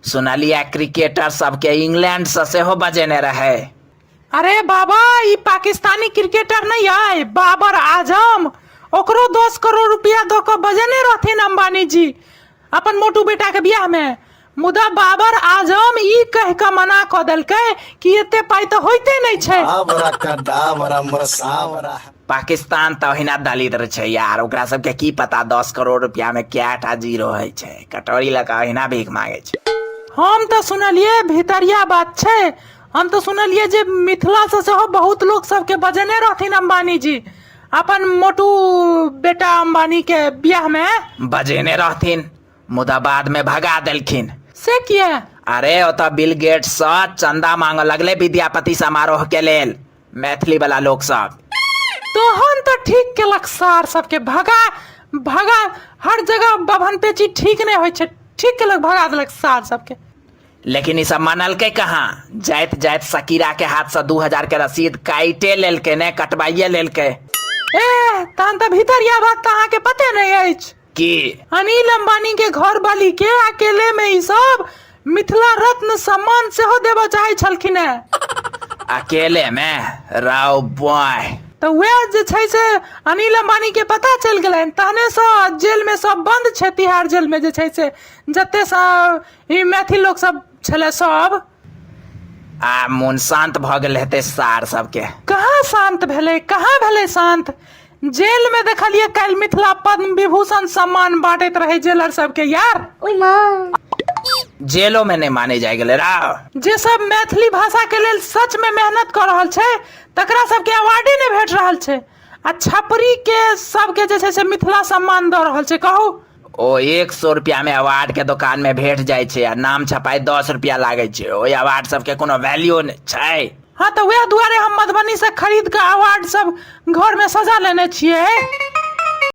सुनलिए क्रिकेटर सबके इंग्लैंड से सेहो बजेने रहे। अरे बाबा ई पाकिस्तानी क्रिकेटर नहीं है, बाबर आजम, ओकरो 10 करोड़ रुपया दो के बजेने रहथिन अंबानी जी अपन मोटू बेटा के बियाह में। मुदा बाबर आजम ई कह के मना क देलकै कि एते पाई तो होइते नहीं छै। पाकिस्तान तो अहिना दलित छै यार, ओकरा सबके की पता 10 करोड़ रुपया में क्या टा जीरो है छै, कटोरी लगा अहिना भीख मांगे छै। हम तो सुनलिए भीतरिया बात छै, हम तो सुनलिए जे मिथिला से सेहो बहुत लोग सबके बजेने रहथिन अंबानी जी अपन मोटू बेटा अंबानी के बियाह में। बजेने रहथिन मुदा बाद में भगा देलखिन। से किया? अरे ओतऽ बिल गेट्स से चंदा मांग लगले विद्यापति समारोह के लेल मैथिली वाला लोग सब। तोहन तो ठीक केलक सार सबके भगा हर जगह बभन पेची ठीक नहीं होय छै, ठीक केलक भगा देलक सार सबके। लेकिन ई सब मानलकै कहाँ, जाइत जाइत शकीरा के हाथ से 2000 के रसीद काटे लेलकै ने, कटवाइए लेलकै। ए तहन तो भीतरिया बात अहाँ के पते नहीं अछि कि अनिल अंबानी के घर वाली के अकेले में ई सब मिथिला रत्न सम्मान सेहो देबऽ चाहे छलखिन है। अकेले में राव बॉय तो वह जे छै से अनिल अंबानी के पता चल गेलैन, तहने से जेल में सब बंद छै, तिहाड़ जेल में जे छै से जते सब ई मैथिल लोग सब छले सब। आ मन शांत भ गेल हेतै सार सबके। कहाँ शांत भेले, कहाँ भेले शांत? जेल में देखलिए कल मिथिला पद्म विभूषण सम्मान बांटैत रहे जेलर सबके यार। ओय माँ जेलों में नहीं माने जाए गेले राव। जे सब मैथिली भाषा के लेल सच में मेहनत कर रहल छै तकरा सबके अवार्डे नहीं भेट रहल छै, आ छपरी के सबके जे छै से मिथिला सम्मान दऽ रहल छै। कहू ओ 100 रुपया में अवार्ड के दुकान में भेट जाए छै आ नाम छपाई 10 रुपया लागे छै, ओई अवार्ड सबके कोनो वैल्यू नहीं छै। हाँ तो वह दुआरे हम मधुबनी से खरीद के अवार्ड सब घर में सजा लेने छिए।